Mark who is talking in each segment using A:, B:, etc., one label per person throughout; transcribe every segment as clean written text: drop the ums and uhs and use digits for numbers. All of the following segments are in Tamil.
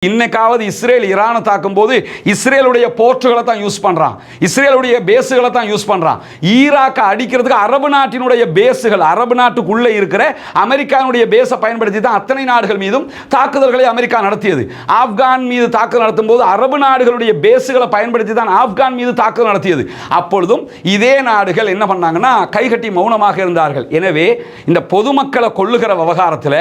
A: இன்னைக்காவது இஸ்ரேல் ஈரானை தாக்கும் போது இஸ்ரேலுடைய போர்ட்டுகளை தான் யூஸ் பண்றான், இஸ்ரேலுடைய பேஸுகளை தான் யூஸ் பண்றான். ஈராக்கை அடிக்கிறதுக்கு அரபு நாட்டினுடைய பேஸுகள், அரபு நாட்டுக்குள்ள இருக்கிற அமெரிக்காவுடைய பேஸை பயன்படுத்தி தான் அத்தனை நாடுகள் மீதும் தாக்குதல்களை அமெரிக்கா நடத்தியது. ஆப்கான் மீது தாக்குதல் நடத்தும் போது அரபு நாடுகளுடைய பேஸுகளை பயன்படுத்தி தான் ஆப்கான் மீது தாக்குதல் நடத்தியது. அப்பொழுதும் இதே நாடுகள் என்ன பண்ணாங்கன்னா கைகட்டி மௌனமாக இருந்தார்கள். எனவே இந்த பொதுமக்களை கொள்ளுகிற விவகாரத்தில்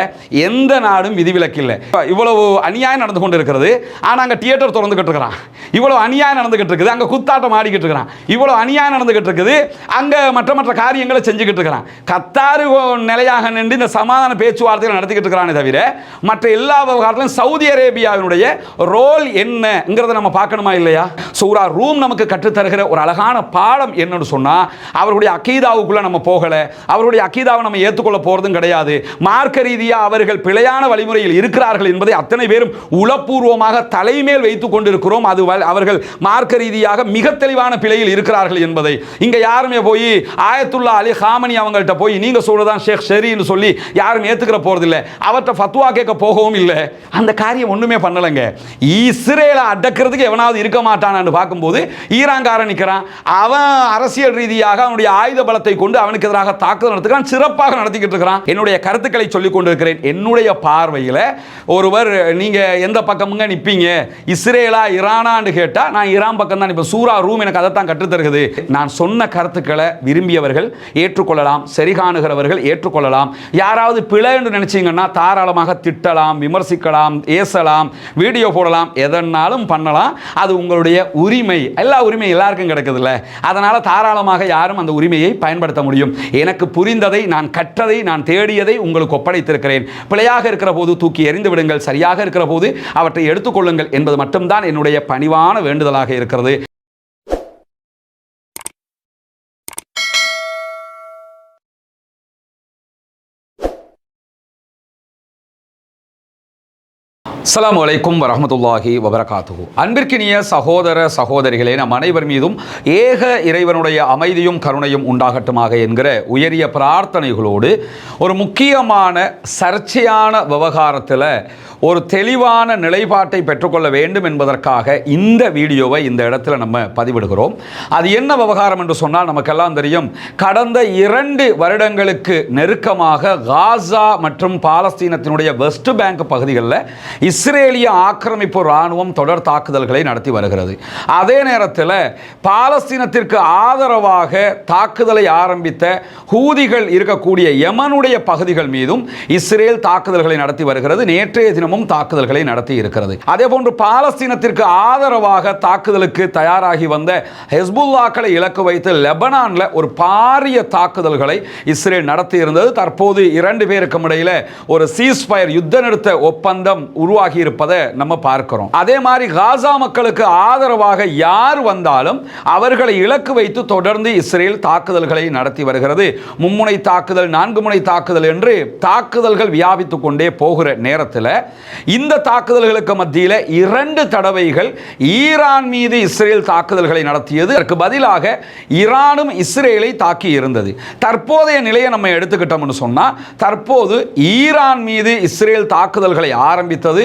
A: எந்த நாடும் விதிவிலக்கு இல்லை. இவ்வளவு அநியாயம் நடந்து இருக்கிறது. ஆனா அங்க தியேட்டர் திறந்துகிட்டு இருக்கிறான். இவ்வளவு அநியாயம் நடந்துகிட்டு இருக்குது. அங்க குத்தாட்டம் ஆடிக்கிட்டு இருக்கிறான். இவ்வளவு அநியாயம் நடந்துகிட்டு இருக்குது. அங்க மற்ற காரியங்களை செஞ்சுக்கிட்டு இருக்கிறான். கத்தார் நிலையாக நின்று இந்த சமாதான பேச்சுவார்த்தைகள் நடத்திக்கிட்டு இருக்கிறானே தவிர மற்ற எல்லா விவகாரத்திலும் சவுதி அரேபியாவினுடைய ரோல் என்னங்கிறத நம்ம பார்க்கணுமா இல்லையா? சூரா ரூம் நமக்கு கற்றுத்தருகிற ஒரு அழகான பாடம் என்னன்னு சொன்னா, அவர்களுடைய அகீதாவுக்குள்ள நம்ம போகல, அவருடைய அகீதாவை நம்ம ஏற்றுக்கொள்ள போறதும் கிடையாது. மார்க்க ரீதியா அவர்கள் பிழையான வழிமுறையில் இருக்கிறார்கள் என்பதை அத்தனை பேரும் உளப்பூர்வமாக தலைமேல் வைத்துக் கொண்டிருக்கிறோம். அது அவர்கள் மார்க்க ரீதியாக மிக தெளிவான பிழையில் இருக்கிறார்கள் என்பதை இங்க யாருமே போய் ஆயத்துல்லா அலி ஹாமனி அவங்கள்ட்ட போய் நீங்க சொல்றதான் ஷேக் ஷெரின்னு சொல்லி யாரும் ஏத்துக்கிற போறதில்லை. அவர்கிட்ட ஃபத்வா கேட்க போகவும் இல்லை. அந்த காரியம் ஒண்ணுமே பண்ணலங்க. இஸ்ரேலை அடக்கிறதுக்கு எவனாவது இருக்க மாட்டானான்னு பார்க்கும்போது ஈரான்காரன் நிற்கிறான். அவன் அரசியல் ரீதியாக அவனுடைய ஆயுத பலத்தை கொண்டு அவனுக்கு எதிராக தாக்குதல் நடத்துகிறான், சிறப்பாக நடத்திக்கிட்டு இருக்கிறான். என்னுடைய கருத்துக்களை சொல்லிக் கொண்டிருக்கிறேன். என்னுடைய பார்வையில் ஒருவர் நீங்க எந்த பக்கமுங்க நிப்பீங்க, இஸ்ரேலா ஈரானான்னு கேட்டா நான் ஈரான் பக்கம் தான். இப்ப சூரா ரூம் எனக்கு அதை தான் கற்றுத்தருகிறது. நான் சொன்ன கருத்துக்களை விரும்பியவர்கள் ஏற்றுக்கொள்ளலாம், சரி காணுகிறவர்கள் ஏற்றுக்கொள்ளலாம். யாராவது பிழை என்று நினைச்சீங்கன்னா தாராளமாக திட்டலாம், விமர்சிக்கலாம், ஏசலாம், வீடியோ போடலாம், எதனாலும் பண்ணலாம். அது உங்களுடைய உரிமை. எல்லா உரிமையும் எல்லாருக்கும் கிடைக்குதுல்ல. அதனால தாராளமாக யாரும் அந்த உரிமையை பயன்படுத்த முடியும். எனக்கு புரிந்ததை, நான் கற்றதை, நான் தேடியதை உங்களுக்கு ஒப்படைத்திருக்கிறேன். பிழையாக இருக்கிற போது தூக்கி எறிந்து விடுங்கள், சரியாக இருக்கிற போது அவற்றை எடுத்துக்கொள்ளுங்கள் என்பது மட்டும்தான் என்னுடைய பணிவான வேண்டுதலாக இருக்கிறது. அஸ்ஸலாமு அலைக்கும் வரஹ்மத்துல்லாஹி வபரகாத்துஹு. அன்பிற்கினிய சகோதர சகோதரிகளே, நம் அனைவர் மீதும் ஏக இறைவனுடைய அமைதியும் கருணையும் உண்டாகட்டுமாக என்கிற உயரிய பிரார்த்தனைகளோடு ஒரு முக்கியமான சர்ச்சையான விவகாரத்தில் ஒரு தெளிவான நிலைப்பாட்டை பெற்றுக்கொள்ள வேண்டும் என்பதற்காக இந்த வீடியோவை இந்த இடத்துல நம்ம பதிவிடுகிறோம். அது என்ன விவகாரம் என்று சொன்னால் நமக்கெல்லாம் தெரியும். கடந்த 2 வருடங்களுக்கு நெருக்கமாக காசா மற்றும் பாலஸ்தீனத்தினுடைய வெஸ்ட் பேங்க் பகுதிகளில் இஸ்ரேலிய ஆக்கிரமிப்பு இராணுவம் தொடர் தாக்குதல்களை நடத்தி வருகிறது. அதே நேரத்தில் பாலஸ்தீனத்திற்கு ஆதரவாக தாக்குதலை ஆரம்பித்த ஹூதிகள் இருக்கக்கூடிய யமனுடைய பகுதிகள் மீதும் இஸ்ரேல் தாக்குதல்களை நடத்தி வருகிறது. நேற்றைய தினம் தாக்குதல்களை நடத்தி இருக்கிறது. அதே போன்று பாலஸ்தீனத்திற்கு ஆதரவாக தாக்குதலுக்கு தயாராகி வந்த ஹெஸ்புல்லாக்களை இலக்கு வைத்து லெபனான்ல ஒரு பாரிய தாக்குதல்களை இஸ்ரேல் நடத்தி இருந்தது. தற்போது 2 பேருக்கும் இடையில ஒரு சீஸ்ஃபயர், யுத்த நிறுத்த ஒப்பந்தம் உருவாகி இருப்பதை நம்ம பார்க்கிறோம். அதே மாதிரி காசா மக்களுக்கு ஆதரவாக யார் வந்தாலும் அவர்களை இலக்கு வைத்து தொடர்ந்து இஸ்ரேல் தாக்குதல்களை நடத்தி வருகிறது. மும்முனை தாக்குதல், 4 முனை தாக்குதல் என்று தாக்குதல்கள் வியாபித்துக் கொண்டே போகிற நேரத்தில் இந்த தாக்குதல்களுக்கு மத்தியில் 2 தடவைகள் ஈரான் மீது இஸ்ரேல் தாக்குதல்களை நடத்தியது. அதற்கு பதிலாக ஈரானும் இஸ்ரேலை தாக்கி இருந்தது. தற்போதைய நிலையை நம்ம எடுத்துக்கிட்டோம்னு சொன்னா, தற்போது ஈரான் மீது இஸ்ரேல் தாக்குதல்களை ஆரம்பித்தது.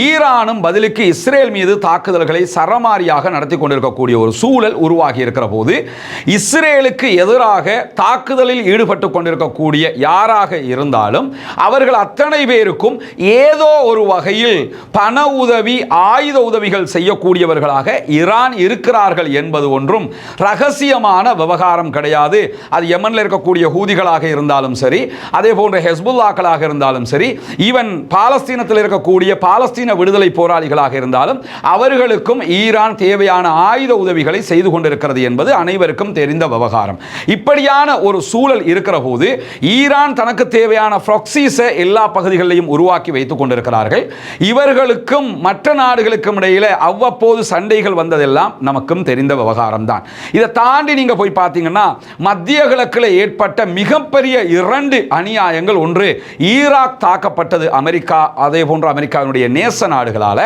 A: ஈரானும் பதிலுக்கு இஸ்ரேல் மீது தாக்குதல்களை சரமாரியாக நடத்தி கொண்டிருக்கக்கூடிய ஒரு சூழல் உருவாகி இருக்கிற போது, இஸ்ரேலுக்கு எதிராக தாக்குதலில் ஈடுபட்டு கொண்டிருக்கக்கூடிய யாராக இருந்தாலும் அவர்கள் அத்தனை பேருக்கும் ஏதோ ஒரு வகையில் பண உதவி, ஆயுத உதவிகள் செய்யக்கூடியவர்களாக ஈரான் இருக்கிறார்கள் என்பது ஒன்றும் ரகசியமான விவகாரம் கிடையாது. அது யமன்ல இருக்கக்கூடிய ஹூதிகளாக இருந்தாலும் சரி, அதே போன்ற ஹெஸ்புல்லாக்களாக இருந்தாலும் சரி, ஈவன் பாலஸ்தீனத்தில் இருக்கக்கூடிய பாலஸ்தீன விடுதலை போராளிகளாக இருந்தாலும் அவர்களுக்கும் ஈரான் தேவையான ஆயுத உதவிகளை செய்து கொண்டிருக்கிறது என்பது அனைவருக்கும் தெரிந்த விவகாரம். இப்படியான ஒரு சூழல் இருக்கிற போது ஈரான் தனக்கு தேவையான ப்ராக்ஸிஸை எல்லா பகுதிகளிலும் உருவாக்கி வைத்துக் கொண்டிருக்கிறார்கள். இவர்களுக்கும் மற்ற நாடுகளுக்கும் இடையில அவ்வப்போது சண்டைகள் வந்ததெல்லாம் நமக்கும் தெரிந்த விவகாரம் தான். இதை தாண்டி நீங்க போய் பார்த்தீங்கன்னா மத்திய கிழக்கில் ஏற்பட்ட மிகப்பெரிய 2 அநியாயங்கள். ஒன்று, ஈராக் தாக்கப்பட்டது அமெரிக்கா, அதே போன்று அமெரிக்காவினுடைய நேச நாடுகளால.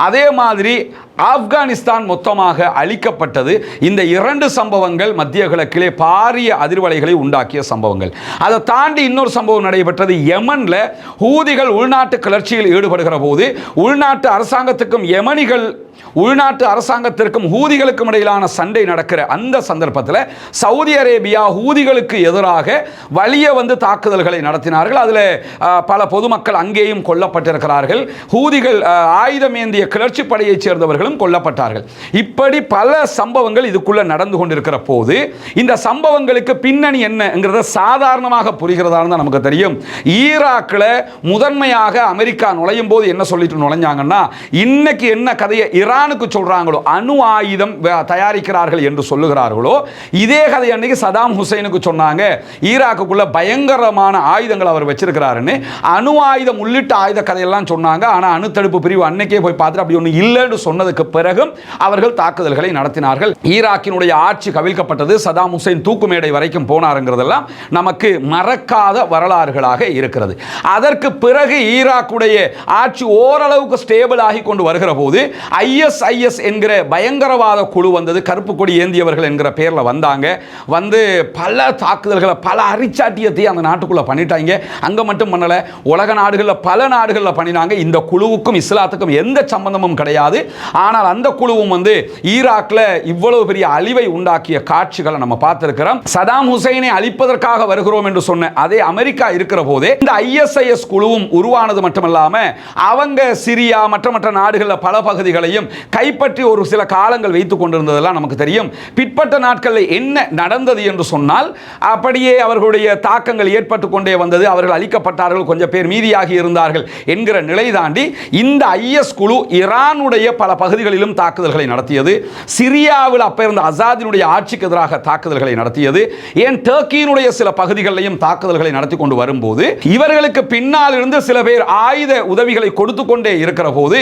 A: அதே மாதிரி ஆப்கானிஸ்தான் மொத்தமாக அழிக்கப்பட்டது. இந்த 2 சம்பவங்கள் மத்திய கிழக்கிலே பாரிய அதிர்வலைகளை உண்டாக்கிய சம்பவங்கள். அதை தாண்டி இன்னொரு சம்பவம் நடைபெற்றது. யமன்ல ஹூதிகள் உள்நாட்டு கிளர்ச்சியில் ஈடுபட்டு ஈடுபடுகிற போது உள்நாட்டு அரசாங்கத்துக்கும் யமனிகள் உள்நாட்டு அரசாங்கத்திற்கும் ஹூதிகளுக்கும் இடையிலான சண்டை நடக்கிற அந்த சந்தர்ப்பத்தில் சவுதி அரேபியா ஹூதிகளுக்கு எதிராக வலிய வந்து தாக்குதல்களை நடத்தினார்கள். அதில் பல பொதுமக்கள் அங்கேயும் கொல்லப்பட்டிருக்கிறார்கள். ஹூதிகள் ஆயுதம் ஏந்திய கிளர்ச்சி படையைச் சேர்ந்தவர்களும் கொல்லப்பட்டார்கள். இப்படி பல சம்பவங்கள் இதுக்குள்ள நடந்து கொண்டிருக்கிற போது இந்த சம்பவங்களுக்கு பின்னணி என்னங்கிறத சாதாரணமாக புரிகிறதா நமக்கு தெரியும். ஈராக்கில் முதன்மையாக அமெரிக்கா நுழையும் போது என்ன சொல்லிட்டு நுழைஞ்சாங்கன்னா, இன்னைக்கு என்ன கதையை ஈரானுக்கு சொல்றாங்களோ, அணு ஆயுதம் தயாரிக்கிறார்கள் என்று சொல்லுகிறார்களோ, இதே கதை அன்னைக்கு சதாம் ஹுசைனுக்கு சொன்னாங்க. ஈராக்குள்ள பயங்கரமான ஆயுதங்கள் அவர் வச்சிருக்கிறாருன்னு அணு ஆயுதம் உள்ளிட்ட ஆயுத கதையெல்லாம் சொன்னாங்க. ஆனா அணு தடுப்பு பிரிவு அன்னைக்கே போய் பார்த்துட்டு அப்படி ஒன்று இல்லைன்னு சொன்னதுக்கு பிறகும் அவர்கள் தாக்குதல்களை நடத்தினார்கள். ஈராக்கினுடைய ஆட்சி கவிழ்க்கப்பட்டது. சதாம் ஹுசைன் தூக்கு மேடை வரைக்கும் போனாருங்கிறதெல்லாம் நமக்கு மறக்காத வரலாறுகளாக இருக்கிறது. அதற்கு பிறகு ஈராக்குடைய ஆட்சி ஓரளவுக்கு ஸ்டேபிள் ஆகி கொண்டு வருகிற போது ISIS என்கிற பயங்கரவாத குழு வந்தது. கருப்பு கொடி ஏந்தியவர்கள் என்கிற பேரில் வந்தாங்க. வந்து பல தாக்குதல்களை பல அரிச்சாட்டியத்தை அந்த நாட்டுக்குள்ள பண்ணிட்டாங்க. அங்க மட்டும் பண்ணல, உலக நாடுகளில் பல நாடுகளில் பண்ணினாங்க. இந்த குழுவுக்கும் இஸ்லாத்துக்கும் எந்த சம்பந்தமும் கிடையாது. ஆனால் அந்த குழுவும் வந்து ஈராக்கில் இவ்வளவு பெரிய அழிவை உண்டாக்கிய காட்சிகளை நம்ம பார்த்திருக்கிறோம். சதாம் ஹுசைனை அழிப்பதற்காக வருகிறோம் என்று சொன்ன அதே அமெரிக்கா இருக்கிற போதே இந்த ISIS குழுவும் உருவானது மட்டுமல்லாம அவங்க சிரியா மற்ற நாடுகளில் பல பகுதிகளையும் கைப்பற்றி ஒரு சில காலங்கள் வைத்துக் கொண்டிருந்ததெல்லாம் நமக்கு தெரியும். பிற்பட்ட நாட்களில் என்ன நடந்தது என்று சொன்னால், அப்படியே அவர்களுடைய தாக்கங்கள் ஏற்பட்டு கொண்டே வந்தது. அவர்கள் அழிக்கப்பட்டார்கள், கொஞ்சம் பேர் மீதியாகி இருந்தார்கள் என்கிற நிலை தாண்டி இந்த IS குழு ஈரானுடைய பல பகுதிகளிலும் தாக்குதல்களை நடத்தியது. சிரியாவில் அப்ப இருந்த அசாதினுடைய ஆட்சிக்கு எதிராக தாக்குதல்களை நடத்தியது. ஏன் டர்க்கியினுடைய சில பகுதிகளிலும் தாக்குதல்களை நடத்தி கொண்டு வரும்போது இவர்களுக்கு பின்னால் இருந்து சில பேர் ஆயுத உதவிகளை கொடுத்து கொண்டே இருக்கிற போது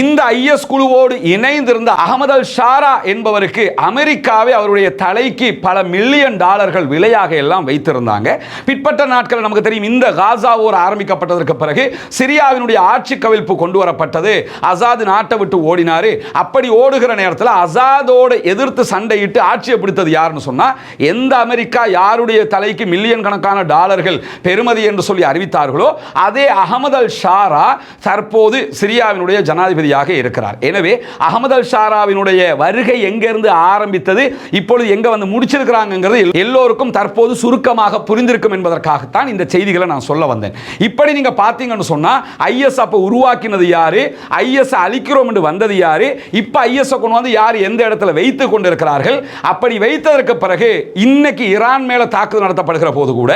A: இந்த IS குழுவோடு இணைந்திருந்த அகமது அல் ஷாரா என்பவருக்கு அமெரிக்காவே அவருடைய தலைக்கு பல மில்லியன் டாலர்கள் விலையாக எல்லாம் வைத்திருந்தாங்க. பிற்பட்ட நாட்கள் நமக்கு தெரியும். இந்த காசா போர் ஆரம்பிக்கப்பட்டதற்கு பிறகு சிரியாவினுடைய ஆட்சி கவிழ்ப்பு கொண்டு வரப்பட்டது. அசாத் நாட்டை விட்டு ஓடினாரு. அப்படி ஓடுகிற நேரத்தில் அசாதோடு எதிர்த்து சண்டையிட்டு ஆட்சியை பிடித்தது யாருன்னு சொன்னா, எந்த அமெரிக்கா யாருடைய தலைக்கு மில்லியன் கணக்கான டாலர்கள் பெறுமதி என்று சொல்லி அறிவித்தார்களோ அதே அகமது அல் ஷாரா தற்போது சிரியாவினுடைய ஜனாதிபதியாக இருக்கிறார். எனவே அகமது அல் ஷாராவினுடைய வருகை எங்கிருந்து ஆரம்பித்தது, இப்பொழுது எங்க வந்து முடிச்சிருக்கிறாங்கிறது எல்லோருக்கும் தற்போது சுருக்கமாக புரிந்திருக்கும் என்பதற்காகத்தான் இந்த செய்திகளை நான் சொல்ல வந்தேன். இப்படி நீங்க பாத்தீங்கன்னு சொன்னா IS அப்ப உருவாக்கினது யாரு, IS அழிக்கிறோம் என்று வந்தது யாரு, இப்ப IS கொண்டு வந்து யார் எந்த இடத்துல வைத்துக் கொண்டிருக்கிறார்கள். அப்படி வைத்ததற்கு பிறகு இன்னைக்கு ஈரான் மேல தாக்குதல் நடத்தப்படுகிற போது கூட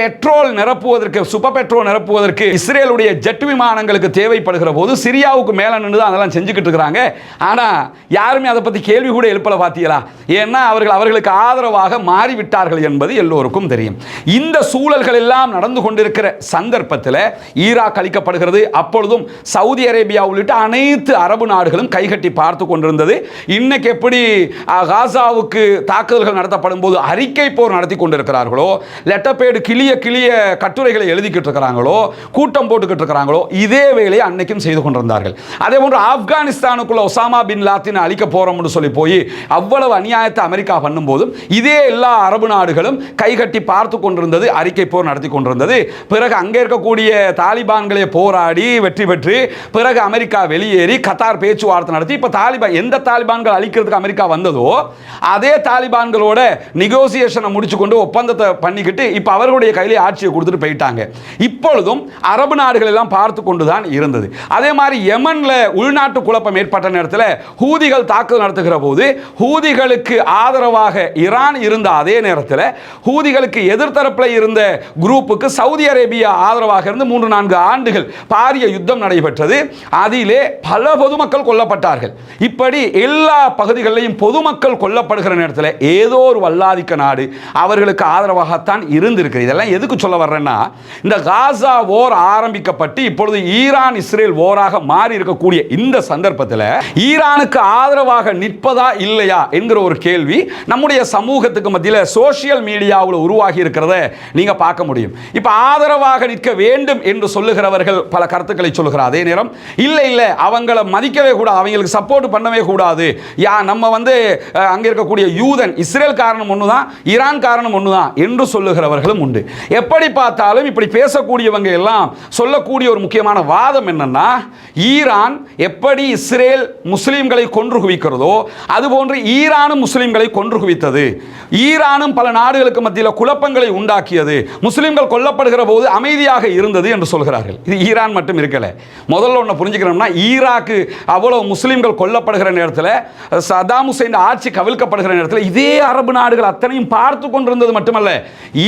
A: பெட்ரோல் நிரப்புவதற்கு, சூப்பர் பெட்ரோல் நிரப்புவதற்கு இஸ்ரேலுடைய ஜெட் விமானங்களுக்கு தேவைப்படுகிற போது சிரியாவுக்கு மேல நின்று தான் அதெல்லாம் செஞ்சுக்கிட்டு இருக்கிறாங்க. ஆனா யாருமே அதை பத்தி கேள்வி கூட எழுப்பல. பாத்தீங்களா? ஏன்னா அவர்களுக்கு ஆதரவாக மாறிவிட்டார்கள் என்பது எல்லோருக்கும் தெரியும். இந்த சூழல்கள் எல்லாம் நடந்து கொண்டிருக்கிற சந்தர்ப்பத்தில் ஈராக் அளிக்கப்படுகிறது. அப்பொழுதும் சவுதி அரேபியா உள்ளிட்ட அனைத்து அரபு நாடுகளும் கைகட்டி பார்த்து கொண்டிருந்தது. இன்னைக்கு எப்படி காசாவுக்கு தாக்குதல்கள் நடத்தப்படும் போது அறிக்கை போர் நடத்தி கொண்டிருக்கிறார்களோ, லெட்டர்பேடு கிளிய கட்டுரைகளை எழுதிக்கிட்டு இருக்கிறாங்களோ, கூட்டம் போட்டுக்கிட்டு இருக்கிறாங்களோ, இதே வேலையை அன்னைக்கும் செய்து கொண்டிருந்தார்கள். அதே போன்று ஆப்கானிஸ்தானுக்குள்ள ஒசாமா பின் லாத்தினை அழிக்க போறோம்னு சொல்லி போய் அவ்வளவு அநியாயத்தை அமெரிக்கா பண்ணும் போதும் இதே எல்லா அரபு நாடுகளும் கைகட்டி பார்த்து கொண்டிருந்தது, அறிக்கை போர் நடத்தி கொண்டிருந்தது. பிறகு அங்கே இருக்கக்கூடிய தாலிபான்களை போராடி வெற்றி பெற்று பிறகு அமெரிக்கா வெளியேறி கத்தார் பேச்சுவார்த்தை நடத்தி இப்ப தாலிபான், எந்த தாலிபான்கள் அழிக்கிறதுக்கு அமெரிக்கா வந்ததோ அதே தாலிபான்களோட நெகோசியேஷனை முடிச்சு கொண்டு ஒப்பந்தத்தை பண்ணிக்கிட்டு இப்ப அவர்களுடைய கையிலே ஆட்சியை கொடுத்துட்டு போயிட்டாங்க. இப்பொழுதும் அரபு நாடுகள் எல்லாம் பார்த்து கொண்டுதான் இருந்தது. அதே மாதிரி யமன்ல உள்நாட்டு குழப்பம் ஏற்பட்ட நேரத்தில் ஹூதிகள் தாக்குதல் நடத்துகிற போது ஹூதிகளுக்கு ஆதரவாக ஈரான் இருந்த அதே நேரத்தில் ஹூதிகளுக்கு எதிர்த்தரப்பில் இருந்த குரூப்புக்கு சவுதி அரேபியா ஆதரவாக இருந்து 3-4 ஆண்டுகள் பாரிய யுத்தம் நடைபெற்றது. அதிலே பல பொதுமக்கள் கொல்லப்பட்டார்கள். இப்படி எல்லா பகுதிகளிலும் பொதுமக்கள் கொல்லப்படுகிற நேரத்தில் ஏதோ ஒரு வல்லாதிக்க நாடு அவர்களுக்கு ஆதரவாகத்தான் இருந்திருக்கு. இதெல்லாம் எதுக்கு சொல்ல வர்றேன்னா, இந்த காசா போர் ஆரம்பிக்கப்பட்டு இப்பொழுது ஈரான் இஸ்ரேல் போராக மாறி இருக்கக்கூடிய இந்த சந்தர்ப்பத்தில் சந்தர்ப்பத்தில் ஈரானுக்கு ஆதரவாக நிற்பதா இல்லையா என்கிற ஒரு கேள்வி நம்முடைய சமூகத்துக்கு மத்தியில் சோசியல் மீடியாவில் உருவாகி இருக்கிறத நீங்க பார்க்க முடியும். இப்ப ஆதரவாக நிற்க வேண்டும் என்று சொல்லுகிறவர்கள் பல கருத்துக்களை சொல்லுகிறார். அதே நேரம் இல்லை இல்லை அவங்களை மதிக்கவே கூடாது, அவங்களுக்கு சப்போர்ட் பண்ணவே கூடாது, நம்ம அங்க இருக்கக்கூடிய யூதன் இஸ்ரேல் காரணம் ஒண்ணுதான், ஈரான் காரணம் ஒண்ணுதான் என்று சொல்லுகிறவர்களும் உண்டு. எப்படி பார்த்தாலும் இப்படி பேசக்கூடியவங்க எல்லாம் சொல்லக்கூடிய ஒரு முக்கியமான வாதம் என்னன்னா, ஈரான் எப்படி இஸ்ரேல் முஸ்லிம்களை கொன்று குவிக்கிறதோ அதுபோன்று ஈரானும் முஸ்லிம்களை கொன்று குவித்தது, ஈரானும் பல நாடுகளுக்கு மத்தியில் குழப்பங்களை உண்டாக்கியது, முஸ்லிம்கள் கொல்லப்படுகிற போது அமைதியாக இருந்தது என்று சொல்கிறார்கள். இது ஈரான் மட்டும் இருக்கல. முதல்ல ஒன்று புரிஞ்சுக்கணும்னா, ஈராக்கு அவ்வளவு முஸ்லிம்கள் கொல்லப்படுகிற நேரத்தில், சதாம் ஹுசைன் ஆட்சி கவிழ்க்கப்படுகிற நேரத்தில் இதே அரபு நாடுகள் அத்தனையும் பார்த்து கொண்டிருந்தது மட்டுமல்ல,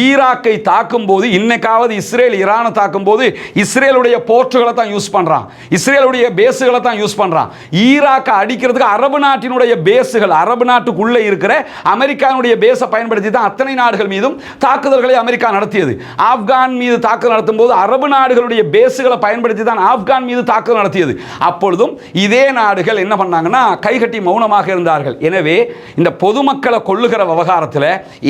A: ஈராக்கை தாக்கும் போது இன்னைக்காவது இஸ்ரேல் ஈரானை தாக்கும் போது இஸ்ரேலுடைய போர்ட்டுகளை தான் யூஸ் பண்றான், இஸ்ரேலுடைய பேஸுகளை தான் யூஸ் பண்றான். ஈராக்கை அடிக்கிறதுக்கு அரபு நாட்டினுடைய பேஸுகள், அரபு நாட்டுக்குள்ளே இருக்கிற அமெரிக்காவுடைய பேஸை பயன்படுத்தி தான் அத்தனை நாடுகள் மீதும் தாக்குதல்களை அமெரிக்கா நடத்தியது. ஆப்கான் மீது தாக்குதல் நடத்தும் போது அரபு நாடுகளுடைய பேஸுகளை பயன்படுத்தி தான் ஆப்கான் மீது தாக்குதல் நடத்தியது. அப்பொழுதும் இதே நாடுகள் என்ன பண்ணாங்கன்னா, கைகட்டி மௌனமாக இருந்தார்கள். எனவே இந்த பொதுமக்களை கொள்ளுகிற விவகாரத்தில்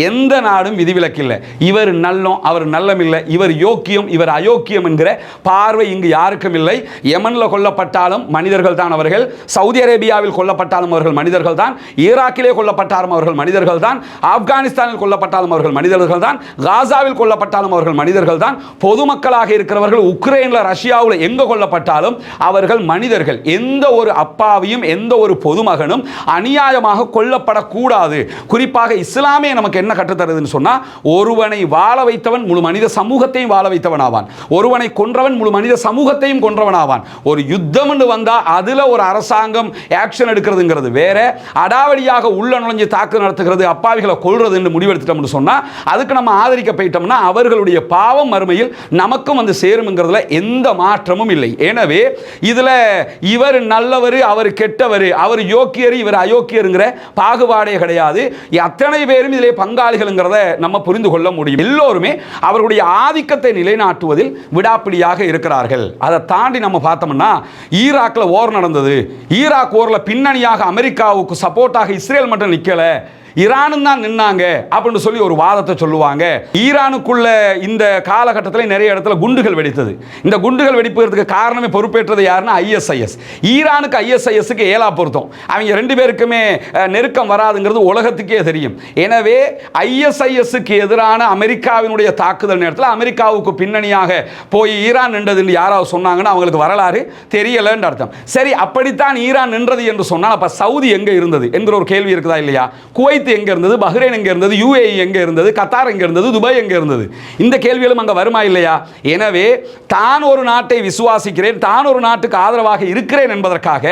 A: எந்த நாடும் விதிவிலக்கில்லை. இவர் நல்லம், அவர் நல்லம் இல்லை, இவர் யோக்கியம், இவர் அயோக்கியம் என்கிற பார்வை இங்கு யாருக்கும் இல்லை. யமனில் கொல்லப்பட்டாலும் மனிதர்கள் தான் அவர்கள், சவுதி அரேபியாவில் கொல்லப்பட்டாலும் அவர்கள் மனிதர்கள் தான், ஈராக்கிலே கொல்லப்பட்டாலும் அவர்கள் மனிதர்கள் தான், ஆப்கானிஸ்தானில் கொல்லப்பட்டாலும் அவர்கள் மனிதர்கள் தான், காசாவில் கொல்லப்பட்டாலும் அவர்கள் மனிதர்கள் தான், பொதுமக்களாக இருக்கிறவர்கள் உக்ரைனில் ரஷ்யாவில் எங்க கொல்லப்பட்டாலும் அவர்கள் மனிதர்கள். எந்த ஒரு அப்பாவியும் எந்த ஒரு பொதுமகனும் அநியாயமாக கொல்லப்படக்கூடாது. குறிப்பாக இஸ்லாமே நமக்கு என்ன கற்றுத்தருதுன்னு சொன்னா, ஒருவனை வாழ வைத்தவன் முழு மனித சமூகத்தையும் வாழ வைத்தவன் ஆவான், ஒருவனை கொன்றவன் முழு மனித சமூகத்தையும் கொன்றவன் ஆவான். ஒரு யுத்தம் வந்தா அதுல ஒரு அரசாங்கம் ஆக்ஷன் எடுக்கிறதுங்கிறது வேற, அடாவடியாக உள்ள நுழைஞ்சு தாக்கு நடத்துகிறது, அப்பாவிகளை கொல்றது என்று முடிவெடுத்துட்டோம்னு சொன்னா அதுக்கு நம்ம ஆதரிக்க போயிட்டோம்னா அவர்களுடைய பாவம் மறுமையில் நமக்கும் வந்து சேரும்ங்கிறதுல எந்த மாற்றமும் இல்லை. எனவே இதுல இவர் நல்லவர், அவர் கெட்டவர், அவர் யோக்கியர், இவர் அயோக்கியருங்கிற பாகுபாடே கிடையாது. அத்தனை பேரும் இதிலே பங்காளிகள்ங்கிறத நம்ம புரிந்து கொள்ள முடியும். எல்லோருமே அவர்களுடைய ஆதிக்கத்தை நிலைநாட்டுவதில் விடாப்பிடியாக இருக்கிறார்கள். அதை தாண்டி நம்ம பார்த்தோம்னா, ஈராக்ல ஓர் நடந்தது, ஈராக் ஓர்ல பின்னணியாக அமெரிக்காவுக்கு சப்போர்ட்டாக இஸ்ரேல் மட்டும் நிக்கல, ஈரானும் தான் நின்னாங்க அப்படின்னு சொல்லி ஒரு வாதத்தை சொல்லுவாங்க. ஈரானுக்குள்ள இந்த காலகட்டத்தில் நிறைய இடத்துல குண்டுகள் வெடித்தது. இந்த குண்டுகள் வெடிப்பதற்கு காரணமே பொறுப்பேற்றது யாருன்னா ISIS. ஈரானுக்கு ISISக்கு ஏலா பொருத்தம், அவங்க ரெண்டு பேருக்குமே நெருக்கம் வராதுங்கிறது உலகத்துக்கே தெரியும். எனவே ISISக்கு எதிரான அமெரிக்காவினுடைய தாக்குதல் நேரத்தில் அமெரிக்காவுக்கு பின்னணியாக போய் ஈரான் நின்றது யாராவது சொன்னாங்கன்னா அவங்களுக்கு வரலாறு தெரியலன்னு அர்த்தம். சரி, அப்படித்தான் ஈரான் நின்றது என்று சொன்னால் அப்ப சவுதி எங்க இருந்தது என்கிற ஒரு கேள்வி இருக்குதா இல்லையா? குவைத் எங்க இருந்தது, பஹ்ரைன் எங்க இருந்தது, UAE எங்க இருந்தது, கத்தார் எங்க இருந்தது, துபாய் எங்க இருந்தது? இந்த கேள்விகளும் அங்க வருமா இல்லையா? எனவே தான் ஒரு நாட்டை விசுவாசிக்கிறேன், தான் ஒரு நாட்டுக்கு ஆதரவாக இருக்கிறேன் என்பதற்காக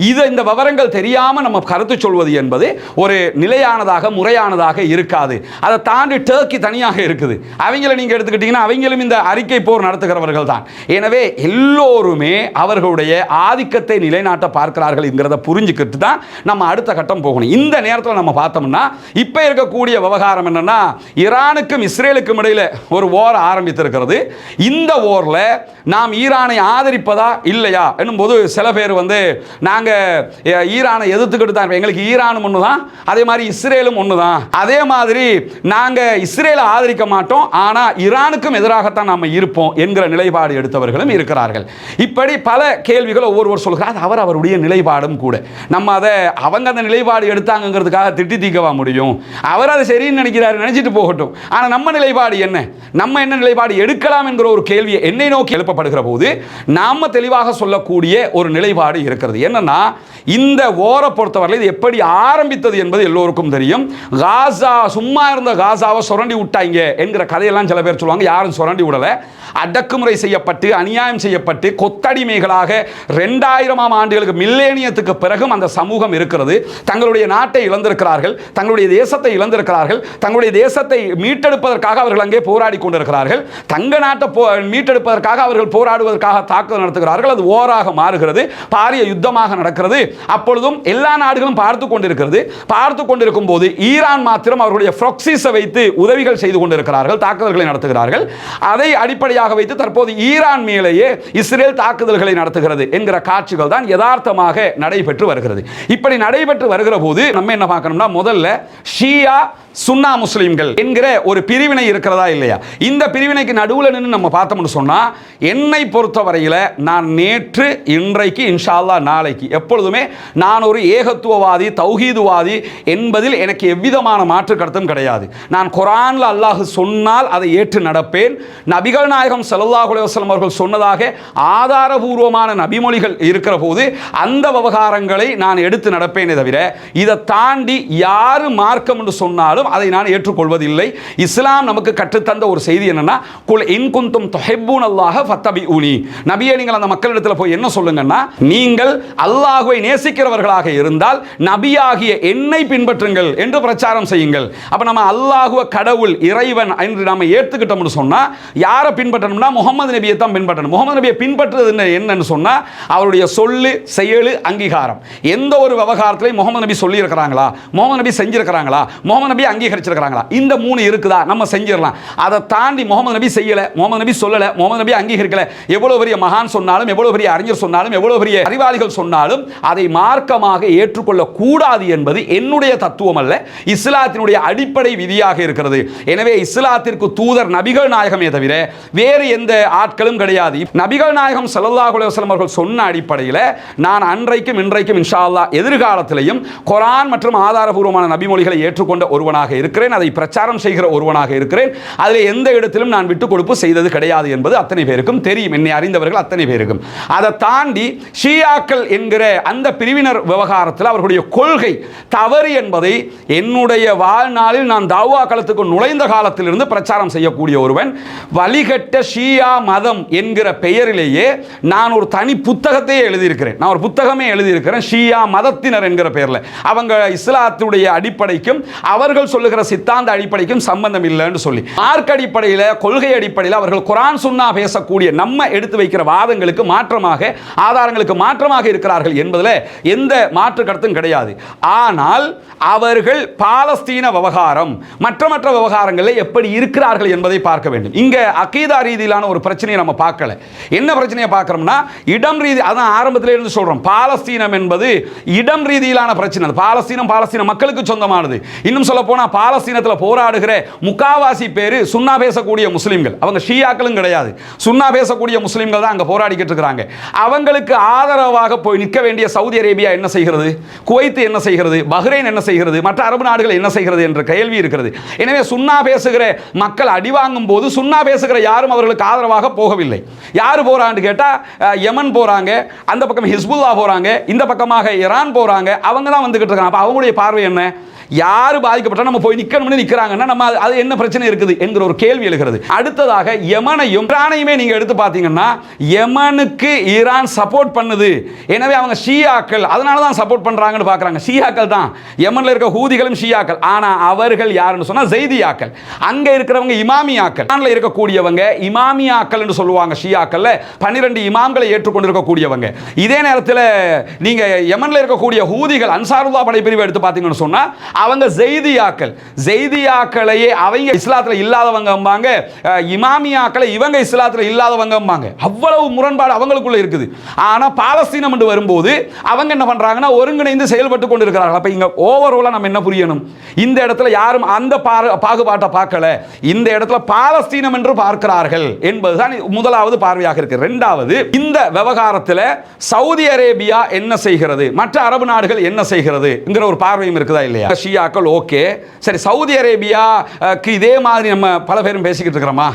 A: இந்த விவரங்கள் தெரியாம நம்ம கருத்து சொல்வது என்பது ஒரு நிலையானதாக முறையானதாக இருக்காது. அதை தாண்டி டர்க்கி தனியாக இருக்குது. அவங்களை நீங்க எடுத்துக்கிட்டீங்கன்னா அவங்களும் இந்த அறிக்கை போர் நடத்துகிறவர்கள் தான். எனவே எல்லோருமே அவர்களுடைய ஆதிக்கத்தை நிலைநாட்ட பார்க்கிறார்கள் என்கிறத புரிஞ்சுக்கிட்டு தான் நம்ம அடுத்த கட்டம் போகணும். இந்த நேரத்தில் நம்ம பார்த்தோம்னா இப்ப இருக்கக்கூடிய விவகாரம் என்னன்னா, ஈரானுக்கும் இஸ்ரேலுக்கும் இடையில ஒரு வார் ஆரம்பித்திருக்கிறது. இந்த வார்ல நாம் ஈரானை ஆதரிப்பதா இல்லையா என்னும்போது சில பேர் நாங்க ஈரானை எதிர்த்துக்கிட்டு தான், எங்களுக்கு ஈரானும் ஒண்ணுதான், அதே மாதிரி இஸ்ரேலும் ஒண்ணுதான், அதே மாதிரி நாங்க இஸ்ரேலை ஆதரிக்க மாட்டோம், ஆனா ஈரானுக்கும் எதிராகத்தான் நாம இருப்போம் என்கிற நிலைப்பாடு எடுத்தவர்களும் இருக்கிறார்கள். இப்படி பல கேள்விகள் ஒவ்வொருவர் சொல்கிறார். அவர் அவருடைய நிலைப்பாடும் கூட. நம்ம அதை அவங்க அந்த நிலைப்பாடு எடுத்தாங்கிறதுக்காக திட்டி தீர்க்கவா முடியும்? அவர் அதை சரின்னு நினைக்கிறாரு, நினைச்சிட்டு போகட்டும். ஆனா நம்ம நிலைப்பாடு என்ன, நம்ம என்ன நிலைப்பாடு எடுக்கலாம் என்கிற ஒரு கேள்வி என்னை நோக்கி எழுப்பப்படுகிற போது நாம தெளிவாக சொல்லக்கூடிய ஒரு நிலைப்பாடு இருக்கிறது. என்னன்னா, இந்த ஓரை பொறுத்தவரை இது எப்படி ஆரம்பித்தது என்பது எல்லோருக்கும் தெரியும். காசா, சும்மா இருந்த காசாவை சுரண்டி விட்டாங்க என்கிற கதையெல்லாம் சில பேர் சொல்லுவாங்க. யாரும் சுரண்டி விடல, அடக்குமுறை செய்யப்பட்டு அநியாயம் செய்யப்பட்டு கொத்தடிமைகளாக 2000ஆம் ஆண்டுகளுக்கு மில்லேனியத்துக்கு பிறகும் அந்த சமூகம் இருக்கிறது. தங்களுடைய நாட்டை இழந்திருக்கிறார்கள், தங்களுடைய தேசத்தை இழந்திருக்கிறார்கள். தங்களுடைய தேசத்தை மீட்டெடுப்பதற்காக அவர்கள் அங்கே போராடி கொண்டிருக்கிறார்கள். தங்க நாட்டை மீட்டெடுப்பதற்காக அவர்கள் போராடுவதற்காக தாக்குதல் நடத்துகிறார்கள். அது ஓராக மாறுகிறது, பாரிய யுத்தமாக நடக்கிறது. அப்பொழுதும் எல்லா நாடுகளும் பார்த்து கொண்டிருக்கிறது. பார்த்து கொண்டிருக்கும் போது ஈரான் மாத்திரம் அவர்களுடைய ப்ராக்ஸிஸை வைத்து உதவிகள் செய்து கொண்டிருக்கிறார்கள், தாக்குதல்களை நடத்துகிறார்கள். அதை அடிப்படையாக வைத்து தற்போது ஈரான் மேலேயே இஸ்ரேல் தாக்குதல்களை நடத்துகிறது என்கிற காட்சிகள் தான் யதார்த்தமாக நடைபெற்று வருகிறது. இப்படி நடைபெற்று வருகிற போது நம்ம என்ன பார்க்கணும்னா, முதல்ல ஷியா சுன்னா முஸ்லிம்கள் என்கிற ஒரு பிரிவினை இருக்கிறதா இல்லையா? இந்த பிரிவினைக்கு நடுவில் நின்று நம்ம பார்த்தோம்னு சொன்னா, என்னை பொறுத்தவரையில் நான் நேற்று, இன்றைக்கு, இன்ஷா அல்லாஹ் நாளைக்கு எப்பொழுதுமே நான் ஒரு ஏகத்துவவாதி, தௌஹீதுவாதி என்பதில் எனக்கு எவ்விதமான மாற்று கருத்தும் கிடையாது. நான் குர்ஆன்ல அல்லாஹ் சொன்னால் அதை ஏற்று நடப்பேன். நபிகள் நாயகம் ஸல்லல்லாஹு அலைஹி வஸல்லம் அவர்கள் சொன்னதாக ஆதாரபூர்வமான நபிமொழிகள் இருக்கிற போது அந்த விவகாரங்களை நான் எடுத்து நடப்பேனே தவிர, இதை தாண்டி யாரு மார்க்கம் என்று சொன்னாலும் அதை நான் ஏற்றுக்கொள்வதில்லை. இஸ்லாம் நமக்கு கற்றுத்தந்த ஒரு செய்தி என்னன்னா, குல் இன் குன்தும் துஹிப்பூனல்லாஹ ஃபத்தபிஊனி, நபியே நீங்கள் அந்த மக்களிடத்தில் போய் என்ன சொல்லுங்கன்னா, நீங்கள் அல்லாஹ்வை நேசிக்கிறவர்களாக இருந்தால் நபியாகிய என்னை பின்பற்றுங்கள் என்று பிரச்சாரம் செய்யுங்கள். அப்ப நம்ம அல்லாஹ்வை கடவுள், இறைவன் என்று நாம ஏற்றுக்கிட்டோம்னு சொன்னா யாரை பின்பற்றணும்னா முஹம்மது நபியை தான் பின்பற்றணும். முஹம்மது நபியை பின்பற்றுறது என்னன்னு சொன்னா அவருடைய சொல்லு, செயலு, அங்கீகாரம். எந்த ஒரு விவகாரத்திலையும் முஹம்மது நபி சொல்லி இருக்கிறாங்களா, முஹம்மது நபி செஞ்சிருக்கிறாங்களா, முஹம்மது நபி அங்கீகரிச்சிருக்காங்களா, இந்த மூணு இருக்குதா நம்ம செஞ்சிடலாம். அதை தாண்டி முஹம்மது நபி செய்யல, முஹம்மது நபி சொல்லல, முஹம்மது நபி அங்கீகரிக்கல, எவ்வளவு பெரிய மகான் சொன்னாலும், எவ்வளவு பெரிய அறிஞர் சொன்னாலும், எவ்வளவு பெரிய அறிவாளிகள் சொன்னாலும் அதை மார்க்கமாக ஏற்றுக்கொள்ள கூடாது என்பது என்னுடைய தத்துவம் அல்ல, இஸ்லாத்தினுடைய அடிப்படை விதியாக இருக்கிறது. எனவே இஸ்லாத்திற்கு தூதர் நபிகள் நாயகமே தவிர வேறு எந்த ஆட்களும் கிடையாது. நபிகள் நாயகம் ஸல்லல்லாஹு அலைஹி வஸல்லம் அவர்கள் சொன்ன அடிப்படையில் நான் அன்றைக்கும் இன்றைக்கும் இன்ஷா அல்லாஹ் எதிர்காலத்திலையும் குர்ஆன் மற்றும் ஆதாரபூர்வமான நபிமொழிகளை ஏற்றுக்கொண்ட ஒருவனாக இருக்கிறேன். அதை பிரச்சாரம் செய்கிற ஒருவனாக இருக்கிறேன். அதில் எந்த இடத்திலும் நான் விட்டுக் கொடுப்பு செய்தது கிடையாது என்பது அத்தனை பேருக்கும் தெரியும், என்னை அறிந்தவர்கள் அத்தனை பேருக்கும். அதை தாண்டி ஷியாக்கள் என்கிற அந்த பிரிவினர் விவகாரத்தில் அவர்களுடைய கொள்கை தவறு என்பதை என்னுடைய வாழ்நாளில் நான் தாவா களத்துக்கு நுழைந்த காலத்திலிருந்து பிரச்சாரம் செய்யக்கூடிய ஒருவன். வழிகட்ட ஷியா மதம் என்கிற பெயரிலேயே நான் ஒரு தனி புத்தகத்தையே எழுதியிருக்கிறேன். நான் ஒரு புத்தகமே எழுதியிருக்கிறேன் ஷியா மதத்தினர் என்கிற பெயரில். அவங்க இஸ்லாத்துடைய அடிப்படைக்கும் அவர்கள் சொல்லுகிற சித்தாந்த அடிப்படைக்கும் சம்பந்தம் இல்லைன்னு சொல்லி, மார்க் அடிப்படையில், கொள்கை அடிப்படையில் அவர்கள் குர்ஆன் சுன்னா பேசக்கூடிய நம்ம எடுத்து வைக்கிற வாதங்களுக்கு மாற்றமாக, ஆதாரங்களுக்கு மாற்றமாக இருக்கிறார்கள் என்பதில் எந்த மாற்று கருத்தும் கிடையாது. ஆனால் அவர்கள் பாலஸ்தீன விவகாரம் மற்ற விவகாரங்களில் எப்படி இருக்கிறார்கள் என்பதை பார்க்க வேண்டும். இங்க அகீதா ரீதியிலான ஒரு பிரச்சனையை நம்ம பார்க்கல. என்ன பிரச்சனையை பார்க்கிறோம்னா, இடம் ரீதி, அதான் ஆரம்பத்தில் இருந்து சொல்றோம், பாலஸ்தீனம் என்பது இடம் ரீதியிலான பிரச்சனை. பாலஸ்தீனம் பாலஸ்தீன மக்களுக்கு சொந்தமானது. இன்னும் சொல்ல போனா பாலஸ்தீனத்தில் போராடுகிற முக்காவாசி பேர் சுன்னா பேசக்கூடிய முஸ்லிம்கள், அவங்க ஷியாக்களும் கிடையாது, சுன்னா பேசக்கூடிய முஸ்லிம்கள் தான் அங்க போராடிக்கிட்டு இருக்கிறாங்க. அவங்களுக்கு ஆதரவாக போய் நிற்க வேண்டிய சவுதி அரேபியா என்ன செய்கிறது, குவைத் என்ன செய்கிறது, பஹ்ரைன் என்ன செய்கிறது, மற்ற அரபு நாடுகள் என்ன செய்கிறது என்ற கேள்வி இருக்கிறது. எனவே சுன்னா பேசுகிற மக்கள் அடிவாங்கும் போது சுன்னா பேசுகிற யாரும் அவர்களுக்கு ஆதரவாக போகவில்லை. யாரு போறான்னு கேட்டா யமன் போறாங்க, அந்த பக்கம் ஹிஸ்புல்லா போறாங்க, இந்த பக்கமாக ஈரான் போறாங்க, அவங்க தான் வந்துகிட்டு இருக்காங்க. அப்ப அவங்களுடைய பார்வை என்ன? யாரு பாதிக்கப்பட்டா நம்ம போய் நிக்கணும்னு நிக்கிறாங்கன்னா நம்ம அது என்ன பிரச்சனை இருக்குது என்கிற ஒரு கேள்வி எழுகிறது. அடுத்ததாக யமனையும் ஈரானையுமே நீங்க எடுத்து பார்த்தீங்கன்னா, யமனுக்கு ஈரான் சப்போர்ட் பண்ணுது, எனவே அவங்க ஷியாக்கள் அதனால தான் சப்போர்ட் பண்றாங்கன்னு பார்க்கறாங்க. ஷியாக்கள் தான், யமன்ல இருக்க ஹூதிகளும் ஷியாக்கள். ஆனா அவர்கள் யாருன்னு சொன்னா ஜெய்தியாக்கள், அங்க இருக்கிறவங்க இமாமியாக்கள். ஈரான்ல இருக்கக்கூடியவங்க இமாமியாக்கள் என்று சொல்லுவாங்க. ஷியாக்கள்ல 12 இமாம்களை ஏற்றுக்கொண்டிருக்கக்கூடியவங்க. இதே நேரத்தில் நீங்க யமன்ல இருக்கக்கூடிய ஹூதிகள் அன்சாருல்லா படைப்பிரிவை எடுத்து பார்த்தீங்கன்னு சொன்னா அவங்க ஜெய்தியாக்கள். ஜெய்தியாக்களையே அவங்க இஸ்லாத்துல இல்லாதவங்க, இமாமியாக்களை இவங்க இஸ்லாத்துல இல்லாதவங்க. அவ்வளவு முரண்பாடு அவங்களுக்குள்ள இருக்குது. ஆனா பாலஸ்தீனம் என்று வரும்போது அவங்க என்ன பண்றாங்கன்னா ஒருங்கிணைந்து செயல்பட்டு கொண்டிருக்கிறார்கள். அப்ப இங்க ஓவராலா நம்ம என்ன புரியணும், இந்த இடத்துல யாரும் அந்த பாகுபாட்டை பார்க்கல, இந்த இடத்துல பாலஸ்தீனம் என்று பார்க்கிறார்கள் என்பதுதான் முதலாவது பார்வையாக இருக்கு. இரண்டாவது, இந்த விவகாரத்தில் சவுதி அரேபியா என்ன செய்கிறது, மற்ற அரபு நாடுகள் என்ன செய்கிறது என்கிற ஒரு பார்வையும் இருக்குதா இல்லையா? ஷியாக்கள் ஓகே, சரி, சவுதி அரேபியாக்கு இதே மாதிரி நம்ம பல பேரும் பேசிக்கிட்டு இருக்கிறோமா?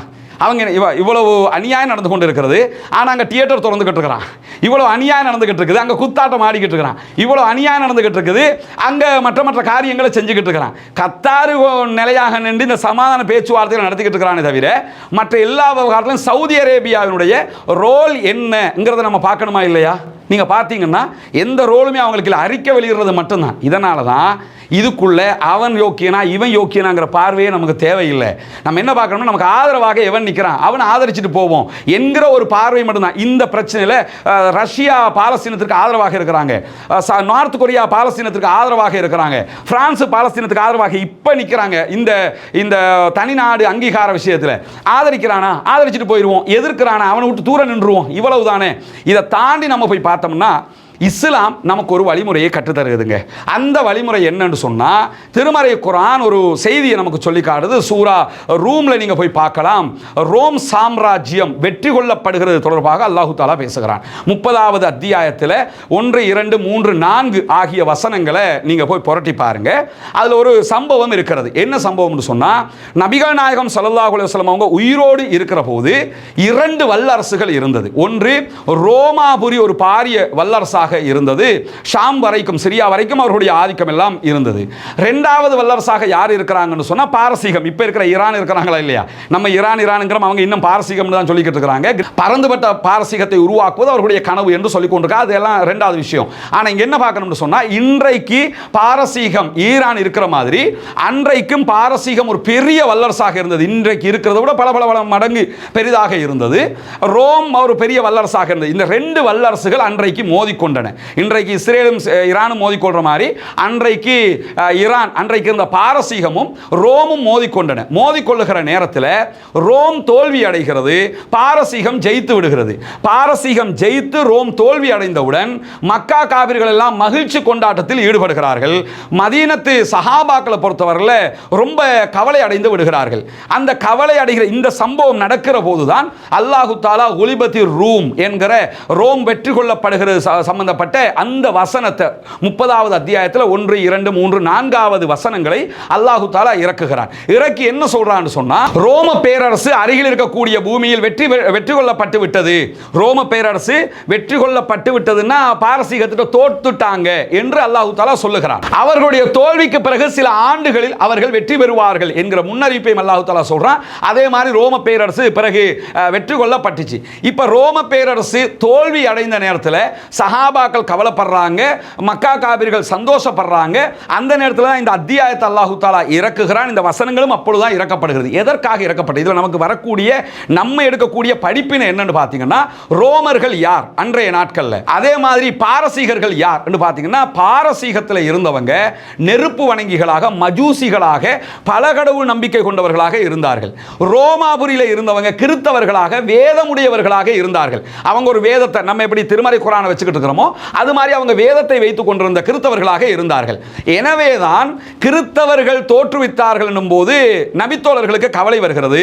A: அவங்க இவ்வளவு அநியாயம் நடந்து கொண்டு இருக்கிறது, ஆனால் அங்கே தியேட்டர் திறந்துக்கிட்டு இருக்கிறான், இவ்வளோ அநியாயம் நடந்துகிட்டு இருக்குது, அங்கே குத்தாட்டம் ஆடிக்கிட்டு இருக்கிறான், இவ்வளோ அநியாயம் நடந்துகிட்டு இருக்குது, அங்கே மற்ற காரியங்களை செஞ்சுக்கிட்டு இருக்கிறான். கத்தாரு நிலையாக நின்று இந்த சமாதான பேச்சுவார்த்தைகள் நடத்திக்கிட்டு இருக்கிறானே தவிர மற்ற எல்லா விவகாரத்திலும் சவுதி அரேபியாவினுடைய ரோல் என்னங்கிறத நம்ம பார்க்கணுமா இல்லையா? நீங்க பார்த்தீங்கன்னா எந்த ரோலுமே அவங்களுக்கு இல்லை, அறிக்கை வெளியிடுறது மட்டும்தான். இதனால தான் இதுக்குள்ள அவன் யோக்கியனா இவன் யோக்கியனாங்கிற பார்வையே நமக்கு தேவையில்லை. நம்ம என்ன பார்க்கணும்னா நமக்கு ஆதரவாக எவன் நிற்கிறான் அவனை ஆதரிச்சுட்டு போவோம் என்கிற ஒரு பார்வை மட்டும்தான். இந்த பிரச்சனையில் ரஷ்யா பாலஸ்தீனத்திற்கு ஆதரவாக இருக்கிறாங்க, நார்த் கொரியா பாலஸ்தீனத்திற்கு ஆதரவாக இருக்கிறாங்க, பிரான்ஸ் பாலஸ்தீனத்துக்கு ஆதரவாக இப்ப நிற்கிறாங்க. இந்த இந்த தனிநாடு அங்கீகார விஷயத்தில் ஆதரிக்கிறானா ஆதரிச்சுட்டு போயிடுவோம், எதிர்க்கிறானா அவனை விட்டு தூரம் நின்றுவோம், இவ்வளவுதானே. இதை தாண்டி நம்ம போய் பார்த்தோம்னா இஸ்லாம் நமக்கு ஒரு வழிமுறையை கற்றுத்தருதுங்க. அந்த வழிமுறை என்னன்னு சொன்னா திருமறை குர்ஆன் ஒரு செய்தியை நமக்கு சொல்லி காட்டுது. சூரா ரூம்ல நீங்க போய் பார்க்கலாம். ரோம் சாம்ராஜ்யம் வெற்றி கொள்ளப்படுகிறது தொடர்பாக அல்லாஹு தாலா பேசுகிறான். 30வது அத்தியாயத்தில் 1, 2, 3, 4 ஆகிய வசனங்களை நீங்க போய் புரட்டி பாருங்க. அதுல ஒரு சம்பவம் இருக்கிறது. என்ன சம்பவம்னு சொன்னா நபிகள் நாயகம் ஸல்லல்லாஹு அலைஹி வஸல்லம் அவங்க உயிரோடு இருக்கிற போது 2 வல்லரசுகள் இருந்தது. ஒன்று ரோமாபுரி ஒரு பாரிய வல்லரசாக இருந்தது, ஷாம் வரைக்கும் சிரியா வரைக்கும் அவர்களுடைய ஆதிக்கம் எல்லாம் இருந்தது. இரண்டாவது வல்லரசாக யார் இருக்கிறாங்கன்னு சொன்னா பாரசீகம். இப்ப இருக்கிற ஈரான் இருக்கிறாங்களா இல்லையா, நம்ம ஈரான்ங்கிறோம், அவங்க இன்னும் பாரசீகம் தான் சொல்லிக்கிட்டு இருக்கிறாங்க. பரந்துபட்ட பாரசீகத்தை உருவாக்குவது அவர்களுடைய கனவு என்று சொல்லிக் கொண்டிருக்காங்க. அதெல்லாம் இரண்டாவது விஷயம். ஆனா இங்க என்ன பார்க்கணும்னு சொன்னா இன்றைக்கு பாரசீகம் ஈரான் இருக்கிற மாதிரி அன்றைக்கும் பாரசீகம் ஒரு பெரிய வல்லரசாக இருந்தது. இன்றைக்கு இருக்கிறத விட பல மடங்கு பெரிதாக இருந்தது. ரோம் ஒரு பெரிய வல்லரசாக இருந்தது. இந்த 2 வல்லரசுகள் அன்றைக்கு மோதிக்கொண்ட. இன்றைக்கு இஸ்ரேலும் ஈரானும் மோதிக்கொள்ற மாதிரி அன்றைக்கு ஈரான் அன்றைக்கு இருந்த பாரசீகமும் ரோமும் மோதிக்கொண்டன. மோதிக்கொள்ளுகிற நேரத்தில் ரோம் தோல்வி அடைகிறது, பாரசீகம் ஜெயித்து விடுகிறது. பாரசீகம் ஜெயித்து ரோம் தோல்வி அடைந்தவுடன் மக்கா காபிர்கள் எல்லாம் மகிழ்ச்சி கொண்டாட்டத்தில் ஈடுபடுகிறார்கள். மதீனத்து சஹாபாக்களை பொறுத்தவரையில் ரொம்ப கவலை அடைந்து விடுகிறார்கள். அந்த கவலை அடைகிற இந்த சம்பவம் நடக்கிற போதுதான் அல்லாஹு தாலா ஒலிபத்திர் ரூம் என்கிற ரோம் வெற்றி கொள்ளப்படுகிறது சம்பந்தப்பட்ட அந்த வசனத்தை 30வது அத்தியாயத்தில் 1, 2, 3, 4வது வசனங்களை அல்லாஹு தாலா இறக்குகிறான். இறக்கி என்ன சொல்றான்னு சொன்னா ரோம பேரரசு அருகில் இருக்கக்கூடிய பூமியில் வெற்றி கொள்ளப்பட்டு விட்டது. ரோம பேரரசு வெற்றி கொள்ளப்பட்டு விட்டதுன்னா பாரசீகத்திட்ட தோத்துட்டாங்க என்று அல்லாஹு தாலா சொல்லுகிறான். அவர்களுடைய தோல்விக்கு பிறகு சில ஆண்டுகளில் அவர்கள் வெற்றி பெறுவார்கள் என்கிற முன்னறிவிப்பையும் அல்லாஹு தாலா சொல்றான். அதே மாதிரி ரோம பேரரசு பிறகு வெற்றி கொள்ளப்பட்டுச்சு. இப்ப ரோம பேரரசு தோல்வி அடைந்த நேரத்தில் சஹாபாக்கள் கவலைப்படுறாங்க, மக்கா காபிர்கள் சந்தோஷப்படுறாங்க. அந்த நேரத்தில் தான் இந்த அத்தியாயத்தை அல்லாஹு தாலா இறக்குகிறான். இந்த வசனங்களும் அப்பொழுதுதான் இறக்கப்படுகிறது. எதற்காக இறக்கப்பட்டது? இதில் நமக்கு வரக்கூடிய நம்ம எடுக்கக்கூடிய படிப்பினை என்னன்னு பார்த்தீங்கன்னா ரோமர்கள் யார் அன்றைய நாட்களில், அதே மாதிரி பாரசீகர்கள் யார் என்று பார்த்தீங்கன்னா பாரசீகத்தில் இருந்தவங்க நெருப்பு வணங்கிகளாக மஜூசிகளாக பல கடவுள் நம்பிக்கை கொண்டவர்களாக இருந்தார்கள். ரோமாபுரியில் இருந்தவங்க கிறித்தவர்களாக வேதமுடையவர்களாக இருந்தார்கள். அவங்க ஒரு வேதத்தை நம்ம எப்படி திருமறை குர்ஆனை வச்சுக்கிட்டு இருக்கிறோமோ அது மாதிரி அவங்க வேதத்தை வைத்துக் கொண்டிருந்த கிறித்தவர்களாக இருந்தார்கள். எனவேதான் கிறித்தவர்கள் தோற்றுவித்தார்கள் எனும் போது நபித்தோழர்களுக்கு கவலை வருகிறது,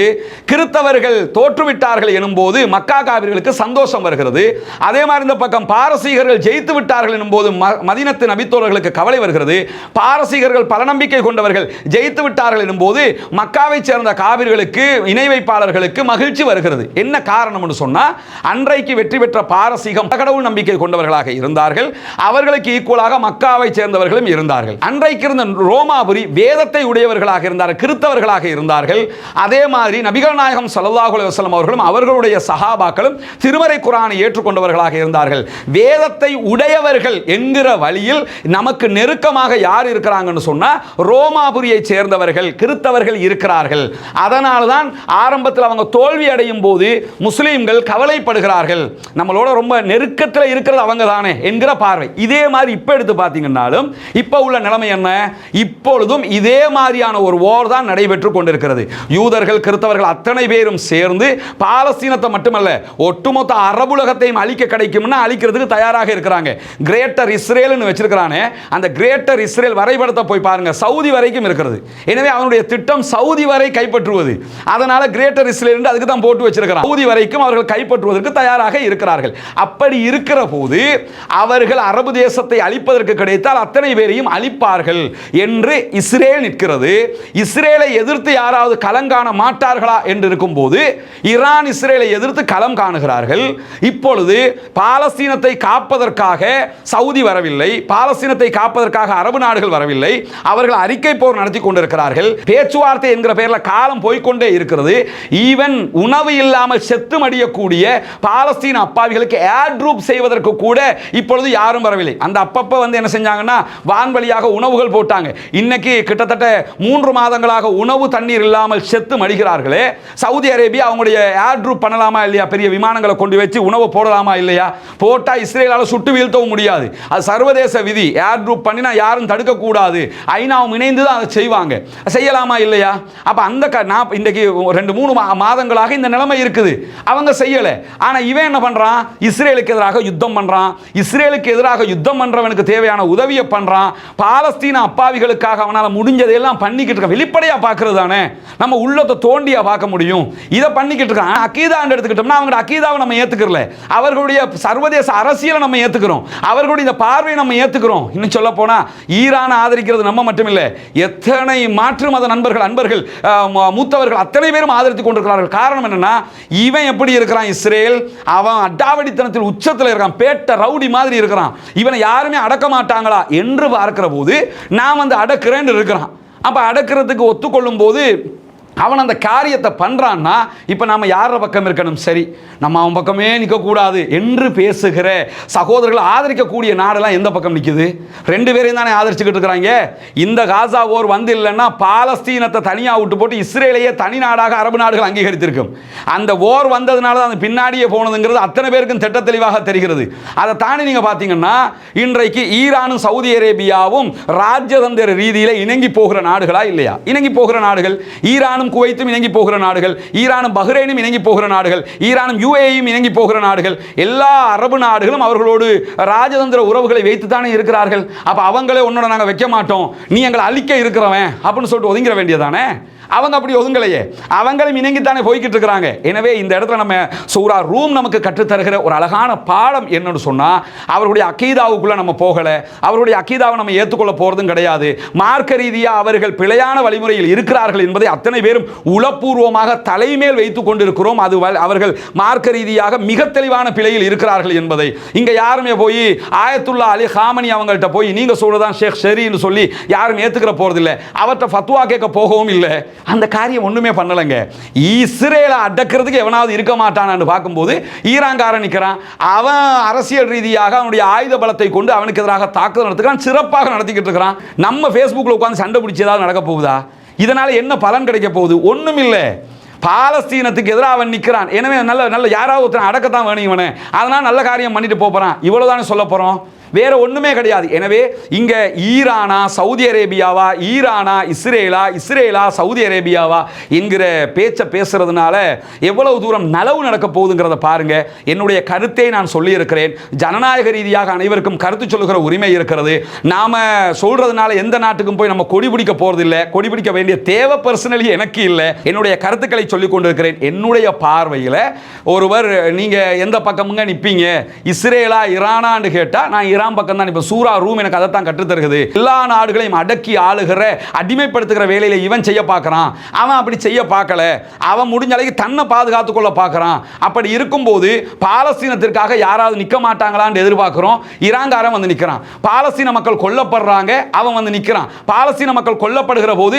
A: கிறித்தவர்கள் தோற்றுவிட்டார்கள் எனும் போது மக்கா காபிர்களுக்கு சந்தோஷம் வருகிறது. அதே மாதிரி இந்த பக்கம் பாரசீகர்கள் ஜெயித்து விட்டார்கள் எனும் போது மதீனத்து நபித்தோழர்களுக்கு கவலை வருகிறது. பாரசீகர்கள் பல நம்பிக்கை கொண்டவர்கள் ஜெயித்து விட்டார்கள் எனும் போது மக்காவை சேர்ந்த காபிர்களுக்கு இணை வைப்பாளர்களுக்கு மகிழ்ச்சி வருகிறது. என்ன காரணம் என்று சொன்னா அன்றைக்கு வெற்றி பெற்ற பாரசீகம் கடவுள் நம்பிக்கை கொண்டவர்களாக இருந்தார்கள். அவர்களுக்கு ஈக்குவலாக மக்காவை சேர்ந்தவர்களும் இருந்தார்கள். அன்றைக்கு இருந்த ரோமாபுரி வேதத்தை உடையவர்களாக இருந்தார்கள், கிறித்தவர்களாக இருந்தார்கள். அதே மாதிரி நபிகள் நாயகம் ஸல்லல்லாஹு அலைஹி வஸல்லம் அவர்களும் அவர்களுடைய சஹாபாக்களும் திருமறை குர்ஆனை ஏற்றுக்கொண்டவர்களாக இருந்தார்கள். வேதத்தை உடையவர்கள் என்கிற வழியில் நமக்கு நெருக்கமாக யார் இருக்கிறாங்கன்னு சொன்னா ரோமாபுரியை சேர்ந்தவர்கள் கிறித்தவர்கள் இருக்கிறார்கள். அதனால தான் ஆரம்பத்தில் அவங்க தோல்வி அடையும் போது முஸ்லிம்கள் கவலைப்படுகிறார்கள், நம்மளோட ரொம்ப நெருக்கத்தில் இருக்கிறது அவங்க தானே என்கிற பார்வை. இதே மாதிரி இப்ப எடுத்து பார்த்தீங்கன்னாலும் இப்ப உள்ள நிலைமை என்ன, இப்பொழுதும் இதே மாதிரியான ஒரு வார் தான் நடைபெற்றுக் கொண்டிருக்கிறது. யூதர்கள் கிறித்தவர்கள் அத்தனை பேரும் சேர்ந்து பாலஸ்தீனத்தை மட்டுமல்ல ஒட்டுமொத்த அரபுலகத்தையும் அழிக்க கிடைக்கும்னா அழிக்கிறதுக்கு தயாராக இருக்கிறாங்க. கிரேட்டர் இஸ்ரேல்னு வச்சிருக்கிறானே, அந்த கிரேட்டர் இஸ்ரேல் வரைபடத்தை போய் பாருங்க, சவுதி வரைக்கும் இருக்கிறது. எனவே அவனுடைய திட்டம் சவுதி வரை கைப்பற்றுவது. அதனால கிரேட்டர் இஸ்ரேல் அதுக்கு தான் போட்டு வச்சிருக்கிறான். சவுதி வரைக்கும் அவர்கள் கைப்பற்றுவதற்கு தயாராக இருக்கிறார்கள். அப்படி இருக்கிற போது அவர்கள் அரபு தேசத்தை அழிப்பதற்கு கிடைத்தால் அத்தனை பேரையும் அழிப்பார்கள் என்று இஸ்ரேல் நிற்கிறது. இஸ்ரேலை எதிர்த்து யாராவது களம் காண மாட்டார்களா என்று இருக்கும் போது ஈரான் இஸ்ரேலை எதிர்த்து களம் காணுகிறார்கள். இப்பொழுது பாலஸ்தீனத்தை காப்பதற்காக சவுதி வரவில்லை, பாலஸ்தீனத்தை காப்பதற்காக அரபு நாடுகள் வரவில்லை, அவர்கள் அறிக்கை போர் நடத்தி கொண்டிருக்கிறார்கள். பேச்சுவார்த்தை என்கிற பெயரில் காலம் போய்கொண்டே இருக்கிறது. ஈவன் உணவு இல்லாமல் செத்து மடியக்கூடிய பாலஸ்தீன அப்பாவிகளுக்கு ஏர் ட்ரூப் செய்வதற்கு கூட இப்பொழுது யாரும் வரவில்லை. அந்த அப்பப்ப வந்து என்ன செஞ்சாங்கன்னா வான்வழியாக உணவுகள் போட்டாங்க. இன்னைக்கு கிட்டத்தட்ட 3 மாதங்களாக உணவு தண்ணீர் இல்லாமல் செத்து மடிகிறார்களே. சவுதி அரேபியா அவங்களுடைய ஏர் ட்ரூப் பண்ணலாமா இல்லையா? பெரிய விமானங்களை கொண்டு வச்சு உணவு போடலாமா இல்லையா? போட்டா இஸ்ரேலால சுட்டு வீழ்த்தவும் முடியாது. அது சர்வதேச விதி. ஏர் ட்ரூப் பண்ணினா யாரும் தடுக்க கூடாது. ஐநாவும் இணைந்து தான் அதை செய்வாங்க. செய்யலாமா இல்லையா? அப்ப அந்த இன்றைக்கு 2-3 மாதங்களாக இந்த நிலைமை இருக்குது. அவங்க செய்யல. ஆனா இவன் என்ன பண்றான்? இஸ்ரேலுக்கு எதிராக யுத்தம் பண்றான். இஸ்ரேலுக்கு எதிராக யுத்தம் பண்றவனுக்கு தேவையான உதவியை பண்றான். பாலஸ்தீன அப்பாவிகளுக்காக அவனால முடிஞ்சதெல்லாம் பண்ணிக்கிட்டு இருக்க. வெளிப்படையா பார்க்கிறது தானே நம்ம உள்ளத்தை தோண்டியா பார்க்க முடியும். இதை பண்ணிக்கிட்டு இருக்கான். அகீதா எடுத்துக்கிட்டோம்னா அவங்க அகீதாவை நம்ம ஏத்துக்கறல. அவர்களுடைய சர்வதேச அரசியலை நம்ம ஏத்துக்கிறோம். அவர்களுடைய பார்வையை நம்ம ஏத்துக்கிறோம். இன்னும் சொல்ல போனா ஈரானை ஆதரிக்கிறது நம்ம மட்டும் இல்ல, எத்தனை மாற்று மத அன்பர்கள் மூத்தவர்கள் அத்தனை பேரும் ஆதரித்துக் கொண்டிருக்கிறார்கள். காரணம் என்னன்னா இவன் எப்படி இருக்கிறான்? இஸ்ரேல் அவன் அடாவடித்தனத்தில் உச்சத்தில் இருக்கான். பேட்ட ரவுடி மாதிரி இருக்கிறான். இவனை யாருமே அடக்க மாட்டாங்களா என்று பார்க்கிற போது நான் வந்து அடக்கிறேன்னு இருக்கிறான். அப்ப அடக்கிறதுக்கு ஒத்துக்கொள்ளும் போது அவன் அந்த காரியத்தை பண்றான்னா இப்ப நாம யார பக்கம் இருக்கணும்? சரி, நம்ம அவன் பக்கமே நிற்கக்கூடாது என்று பேசுகிற சகோதரர்கள் ஆதரிக்கக்கூடிய நாடெல்லாம் எந்த பக்கம் நிற்குது? 2 பேரையும் தானே ஆதரிச்சுக்கிட்டு இருக்கிறாங்க. இந்த காசா போர் வந்து இல்லைன்னா பாலஸ்தீனத்தை தனியாக விட்டு போட்டு இஸ்ரேலையே தனி நாடாக அரபு நாடுகள் அங்கீகரித்திருக்கும். அந்த போர் வந்ததுனால தான் அந்த பின்னாடியே போனதுங்கிறது அத்தனை பேருக்கும் திட்ட தெளிவாக தெரிகிறது. அதை தாண்டி நீங்க பார்த்தீங்கன்னா இன்றைக்கு ஈரானும் சவுதி அரேபியாவும் ராஜதந்திர ரீதியில் இணங்கி போகிற நாடுகளா இல்லையா? இணங்கி போகிற நாடுகள். ஈரானும் குவைத்தும் இணங்கி போகிற நாடுகள், ஈரானும் பஹ்ரைனும் இணங்கி போகிற நாடுகள், ஈரானும் யுஏஇயும் இணங்கி போகிற நாடுகள். எல்லா அரபு நாடுகளும் அவர்களோடு ராஜதந்திர உறவுகளை வைத்து தானே இருக்கிறார்கள். அப்ப அவங்களே உன்னோட நாங்க வைக்க மாட்டோம், நீ எங்களை அழிக்க இருக்கிறவன் அப்படின்னு சொல்லிட்டு ஒதுங்கிற வேண்டியதானே. அவங்க அப்படி ஒதுங்கலையே, அவங்களும் இணங்கித்தானே போய்கிட்டு இருக்கிறாங்க. எனவே இந்த இடத்துல நம்ம சூரா ரூம் நமக்கு கற்றுத்தருகிற ஒரு அழகான பாடம் என்னன்னு சொன்னா, அவருடைய அகீதாவுக்குள்ள நம்ம போகல, அவருடைய அகீதாவை நம்ம ஏற்றுக்கொள்ள போறதும் கிடையாது. மார்க்க ரீதியா அவர்கள் பிழையான வழிமுறையில் இருக்கிறார்கள் என்பதை அத்தனை பேரும் உளப்பூர்வமாக தலைமேல் வைத்துக் கொண்டிருக்கிறோம். அது அவர்கள் மார்க்க ரீதியாக மிக தெளிவான பிழையில் இருக்கிறார்கள் என்பதை இங்க யாருமே போய் ஆயத்துல்லா அலி ஹாமனி அவங்கள்ட்ட போய் நீங்க சொல்றதான் ஷேக் ஷெரின்னு சொல்லி யாரும் ஏத்துக்கிற போறதில்லை. அவர்கிட்ட ஃபத்வா கேட்க போகவும் இல்லை. அந்த காரியம் ஒண்ணுமே பண்ணலங்க. இஸ்ரேலை அடக்கிறதுக்கு எவனாவது இருக்க மாட்டானான்னு பார்க்கும்போது ஈரான்காரன் நிற்கிறான். அவன் அரசியல் ரீதியாக அவனுடைய ஆயுத பலத்தை கொண்டு அவனுக்கு எதிராக தாக்குதல் நடத்துகிறான், சிறப்பாக நடத்திக்கிட்டு இருக்கிறான். நம்ம ஃபேஸ்புக்கில் உட்காந்து சண்டை பிடிச்சி ஏதாவது நடக்க போகுதா? இதனால என்ன பலன் கிடைக்க போகுது? ஒண்ணும் இல்லை. பாலஸ்தீனத்துக்கு எதிராக அவன் நிற்கிறான். எனவே நல்ல யாராவது ஒருத்தன் அடக்கத்தான் வேணும் இவனை. அதனால நல்ல காரியம் பண்ணிட்டு போறான். இவ்வளவுதானே சொல்ல போறோம், வேற ஒண்ணுமே கிடையாது. எனவே இங்க ஈரானா சவுதி அரேபியாவா, ஈரானா இஸ்ரேலா, இஸ்ரேலா சவுதி அரேபியாவா என்கிற பேச்சை பேசுறதுனால எவ்வளவு தூரம் நலவு நடக்க போகுதுங்கிறத பாருங்க. என்னுடைய கருத்தை நான் சொல்லி இருக்கிறேன். ஜனநாயக ரீதியாக அனைவருக்கும் கருத்து சொல்லுகிற உரிமை இருக்கிறது. நாம சொல்றதுனால எந்த நாட்டுக்கும் போய் நம்ம கொடி பிடிக்க போறது இல்லை. கொடி பிடிக்க வேண்டிய தேவை பர்சனலி எனக்கு இல்லை. என்னுடைய கருத்துக்களை சொல்லிக் கொண்டிருக்கிறேன். என்னுடைய பார்வையில் ஒருவர் நீங்க எந்த பக்கமுங்க நிற்பீங்க, இஸ்ரேலா ஈரானான்னு கேட்டா நான் ஈரான் பக்கம் தான். இப்ப சூரா ரூம் எனக்கு அதை தான் கற்றுத்தருகிறது. எல்லா நாடுகளையும் அடக்கி ஆளுகிற அடிமைப்படுத்துகிற வேலையில இவன் செய்ய பார்க்கறான். அவன் அப்படி செய்ய பார்க்கல. அவன் முடிஞ்ச அளவுக்கு தன்னை பாதுகாத்துக் கொள்ள பார்க்கறான். அப்படி இருக்கும்போது பாலஸ்தீனத்திற்காக யாராவது நிற்க மாட்டாங்களான்னு எதிர்பார்க்கிறோம். ஈரான்காரன் வந்து நிற்கிறான். பாலஸ்தீன மக்கள் கொல்லப்படுறாங்க, அவன் வந்து நிற்கிறான். பாலஸ்தீன மக்கள் கொல்லப்படுகிற போது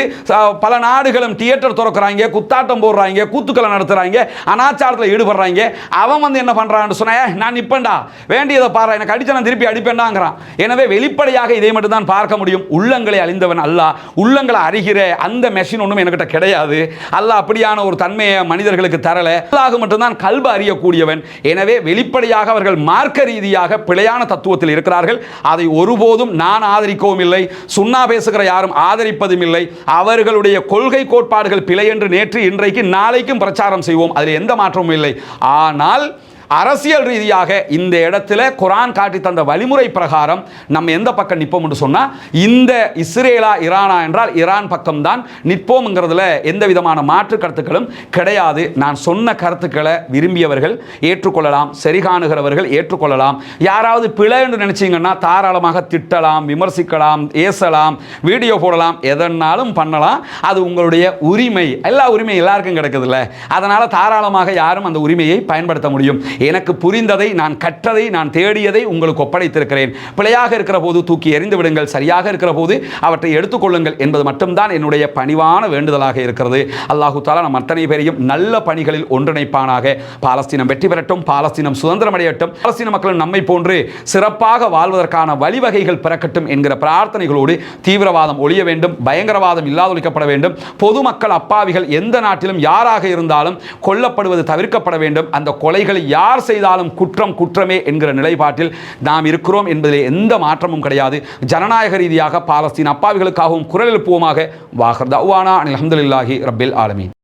A: பல நாடுகளும் தியேட்டர் திறக்கிறாங்க, குத்தாட்டம் போடுறாங்க, கூத்துக்களை நடத்துறாங்க, அனாச்சாரத்தில் ஈடுபடுறாங்க. அவன் வந்து என்ன பண்றான்னு சொன்னா, நான் நிப்பேன்டா, வேண்டியதை பாரு, எனக்கு அடிச்ச நான் திருப்பி அடிப்பேன்டாங்கிறான். எனவே வெளிப்படையாக இதை மட்டும் தான் பார்க்க முடியும். உள்ளங்களை அழிந்தவன் அல்லாஹ். உள்ளங்களை அறிகிற அந்த மெஷின் ஒன்றும் என்கிட்ட கிடையாது. அல்லாஹ் அப்படியான ஒரு தன்மையை மனிதர்களுக்கு தரல. அல்லாஹ் மட்டும்தான் கல்பு அறியக்கூடியவன். எனவே வெளிப்படையாக அவர்கள் மார்க்க ரீதியாக பிழையான தத்துவத்தில் இருக்கிறார்கள். அதை ஒருபோதும் நான் ஆதரிக்கவும் இல்லை, சுன்னா பேசுகிற யாரும் ஆதரிப்பதும் இல்லை. அவர்களுடைய கொள்கை கோட்பாடுகள் பிழை என்று நேற்று இன்றைக்கு நாளைக்கும் பிரச்சாரம் செய்வோம். அதில் எந்த மாற்றமும் இல்லை. ஆனால் அரசியல் ரீதியாக இந்த இடத்துல குரான் காட்டி தந்த வழிமுறை பிரகாரம் நம்ம எந்த பக்கம் நிற்போம் என்று சொன்னா, இந்த இஸ்ரேலா ஈரானா என்றால் ஈரான் பக்கம் தான் நிற்போம்ங்கிறதுல எந்த விதமான மாற்று கருத்துக்களும் கிடையாது. நான் சொன்ன கருத்துக்களை விரும்பியவர்கள் ஏற்றுக்கொள்ளலாம், சரிகாணுகிறவர்கள் ஏற்றுக்கொள்ளலாம். யாராவது பிழை என்று நினைச்சீங்கன்னா தாராளமாக திட்டலாம், விமர்சிக்கலாம், ஏசலாம், வீடியோ போடலாம், எதனாலும் பண்ணலாம். அது உங்களுடைய உரிமை. எல்லா உரிமையும் எல்லாருக்கும் கிடைக்குதுல்ல. அதனால தாராளமாக யாரும் அந்த உரிமையை பயன்படுத்த முடியும். எனக்கு புரிந்ததை, நான் கற்றதை, நான் தேடியதை உங்களுக்கு ஒப்படைத்திருக்கிறேன். பிழையாக இருக்கிற போது தூக்கி எறிந்து விடுங்கள், சரியாக இருக்கிற போது அவற்றை எடுத்துக்கொள்ளுங்கள் என்பது மட்டும்தான் என்னுடைய பணிவான வேண்டுதலாக இருக்கிறது. அல்லாஹு தஆலா நம் அத்தனை பேரையும் நல்ல பணிகளில் ஒன்றிணைப்பானாக. பாலஸ்தீனம் வெற்றி பெறட்டும், பாலஸ்தீனம் சுதந்திரம் அடையட்டும், பாலஸ்தீன மக்கள் நம்மை போன்று சிறப்பாக வாழ்வதற்கான வழிவகைகள் பிறக்கட்டும் என்கிற பிரார்த்தனைகளோடு தீவிரவாதம் ஒழிய வேண்டும், பயங்கரவாதம் இல்லாதொழிக்கப்பட வேண்டும், பொதுமக்கள் அப்பாவிகள் எந்த நாட்டிலும் யாராக இருந்தாலும் கொல்லப்படுவது தவிர்க்கப்பட வேண்டும், அந்த கொலைகளை யார் செய்தாலும் குற்றம் குற்றமே என்கிற நிலைப்பாட்டில் நாம் இருக்கிறோம் என்பதிலே எந்த மாற்றமும் கிடையாது. ஜனநாயக ரீதியாக பாலஸ்தீன அப்பாவிகளுக்காகவும் குரல் எழுப்புவோமாக. வாஹர் தஅவானா அல்ஹம்துலில்லாஹி ரப்பில் ஆலமீன்.